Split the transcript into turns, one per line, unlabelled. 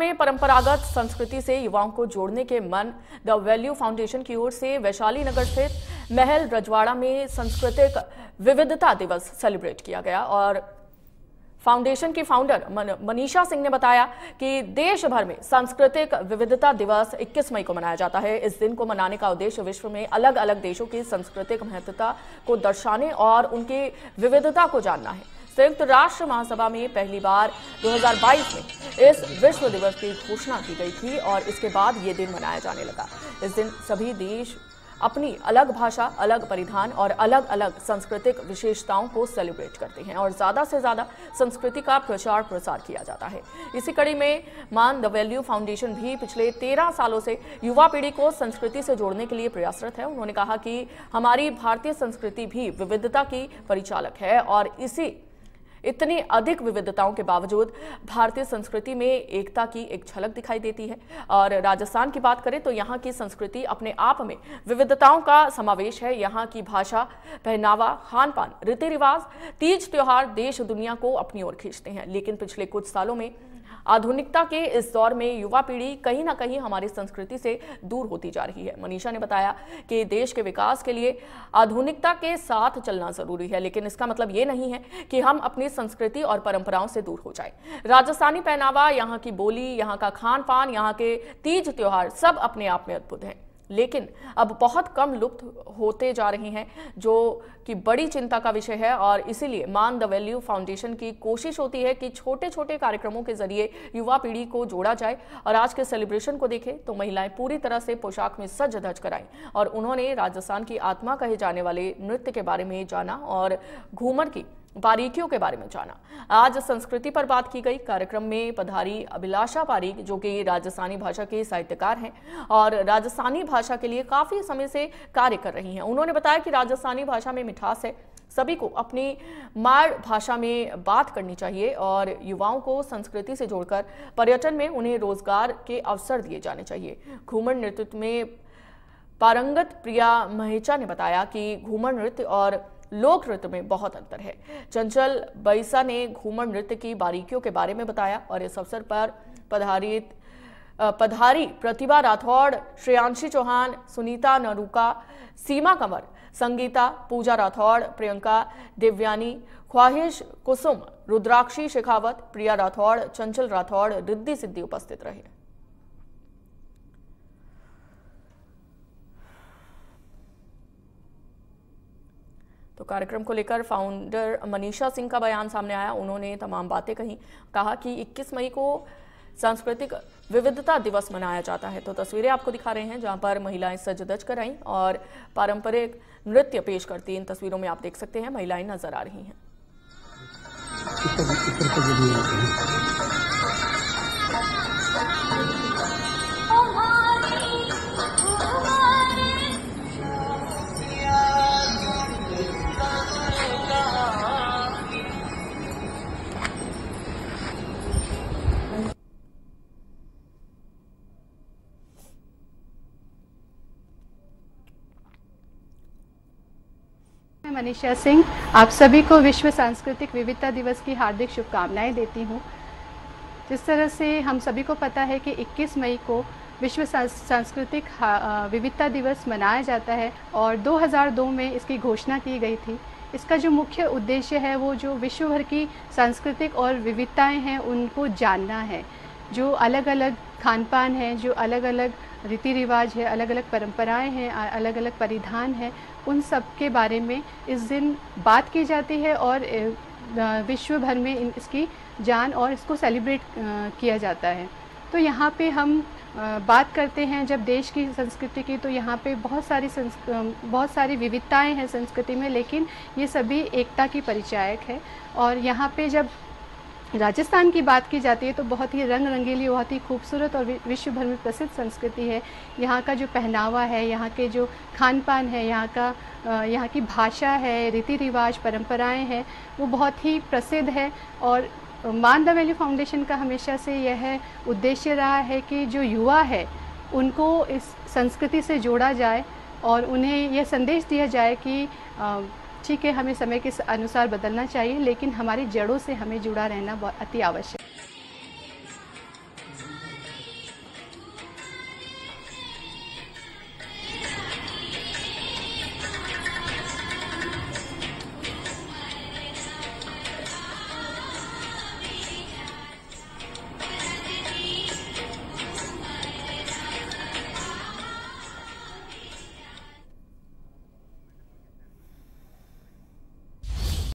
में परंपरागत संस्कृति से युवाओं को जोड़ने के मन द वैल्यू फाउंडेशन की ओर से वैशाली नगर स्थित महल रजवाड़ा में सांस्कृतिक विविधता दिवस सेलिब्रेट किया गया। और फाउंडेशन की फाउंडर मनीषा सिंह ने बताया कि देश भर में सांस्कृतिक विविधता दिवस 21 मई को मनाया जाता है। इस दिन को मनाने का उद्देश्य विश्व में अलग अलग देशों की सांस्कृतिक महत्वता को दर्शाने और उनकी विविधता को जानना है। संयुक्त राष्ट्र महासभा में पहली बार 2022 में इस विश्व दिवस की घोषणा की गई थी और इसके बाद ये दिन मनाया जाने लगा। इस दिन सभी देश अपनी अलग भाषा, अलग परिधान और अलग अलग सांस्कृतिक विशेषताओं को सेलिब्रेट करते हैं और ज्यादा से ज्यादा संस्कृति का प्रचार प्रसार किया जाता है। इसी कड़ी में मान द वैल्यू फाउंडेशन भी पिछले 13 सालों से युवा पीढ़ी को संस्कृति से जोड़ने के लिए प्रयासरत है। उन्होंने कहा कि हमारी भारतीय संस्कृति भी विविधता की परिचालक है और इतनी अधिक विविधताओं के बावजूद भारतीय संस्कृति में एकता की एक झलक दिखाई देती है। और राजस्थान की बात करें तो यहाँ की संस्कृति अपने आप में विविधताओं का समावेश है। यहाँ की भाषा, पहनावा, खान पान, रीति रिवाज, तीज त्योहार देश दुनिया को अपनी ओर खींचते हैं। लेकिन पिछले कुछ सालों में आधुनिकता के इस दौर में युवा पीढ़ी कहीं ना कहीं हमारी संस्कृति से दूर होती जा रही है। मनीषा ने बताया कि देश के विकास के लिए आधुनिकता के साथ चलना जरूरी है, लेकिन इसका मतलब ये नहीं है कि हम अपनी संस्कृति और परंपराओं से दूर हो जाएं। राजस्थानी पहनावा, यहाँ की बोली, यहाँ का खान पान, यहाँ के तीज त्योहार सब अपने आप में अद्भुत हैं, लेकिन अब बहुत कम लुप्त होते जा रहे हैं, जो कि बड़ी चिंता का विषय है। और इसीलिए मान द वैल्यू फाउंडेशन की कोशिश होती है कि छोटे छोटे कार्यक्रमों के जरिए युवा पीढ़ी को जोड़ा जाए। और आज के सेलिब्रेशन को देखें तो महिलाएं पूरी तरह से पोशाक में सज धज कर आईं और उन्होंने राजस्थान की आत्मा कहे जाने वाले नृत्य के बारे में जाना और घूमर की बारीकियों के बारे में जाना। आज संस्कृति पर बात की गई। कार्यक्रम में पधारी अभिलाषा पारीक, जो कि राजस्थानी भाषा के साहित्यकार हैं और राजस्थानी भाषा के लिए काफी समय से कार्य कर रही हैं। उन्होंने बताया कि राजस्थानी भाषा में मिठास है, सभी को अपनी मार भाषा में बात करनी चाहिए और युवाओं को संस्कृति से जोड़कर पर्यटन में उन्हें रोजगार के अवसर दिए जाने चाहिए। घूमर नृत्य में पारंगत प्रिया महेचा ने बताया कि घूमर नृत्य और लोक नृत्य में बहुत अंतर है। चंचल बैसा ने घूमर नृत्य की बारीकियों के बारे में बताया और इस अवसर पर पधारी प्रतिभा राठौड़, श्रेयांशी चौहान, सुनीता नरूका, सीमा कंवर, संगीता, पूजा राठौड़, प्रियंका देवयानी, ख्वाहिश कुसुम, रुद्राक्षी शेखावत, प्रिया राठौड़, चंचल राठौड़, रिद्धि सिद्धि उपस्थित रहे। तो कार्यक्रम को लेकर फाउंडर मनीषा सिंह का बयान सामने आया। उन्होंने तमाम बातें कही, कहा कि 21 मई को सांस्कृतिक विविधता दिवस मनाया जाता है। तो तस्वीरें आपको दिखा रहे हैं जहां पर महिलाएं सज धज कर आईं और पारंपरिक नृत्य पेश करती। इन तस्वीरों में आप देख सकते हैं महिलाएं नजर आ रही हैं।
मनीषा सिंह आप सभी को विश्व सांस्कृतिक विविधता दिवस की हार्दिक शुभकामनाएं देती हूं। जिस तरह से हम सभी को पता है कि 21 मई को विश्व सांस्कृतिक विविधता दिवस मनाया जाता है और 2002 में इसकी घोषणा की गई थी। इसका जो मुख्य उद्देश्य है वो जो विश्व भर की सांस्कृतिक और विविधताएं हैं उनको जानना है। जो अलग अलग खान पान है, जो अलग अलग रीति रिवाज है, अलग अलग परंपराएं हैं, अलग अलग परिधान है, उन सब के बारे में इस दिन बात की जाती है और विश्व भर में इसकी जान और इसको सेलिब्रेट किया जाता है। तो यहाँ पे हम बात करते हैं जब देश की संस्कृति की, तो यहाँ पे बहुत सारी विविधताएं हैं संस्कृति में, लेकिन ये सभी एकता की परिचायक है। और यहाँ पे जब राजस्थान की बात की जाती है तो बहुत ही रंग रंगीली, बहुत ही खूबसूरत और विश्व भर में प्रसिद्ध संस्कृति है। यहाँ का जो पहनावा है, यहाँ के जो खान पान है, यहाँ की भाषा है, रीति रिवाज, परंपराएं हैं, वो बहुत ही प्रसिद्ध है। और मान द वैल्यू फाउंडेशन का हमेशा से यह उद्देश्य रहा है कि जो युवा है उनको इस संस्कृति से जोड़ा जाए और उन्हें यह संदेश दिया जाए कि ठीक है, हमें समय के अनुसार बदलना चाहिए, लेकिन हमारी जड़ों से हमें जुड़ा रहना बहुत अति आवश्यक है।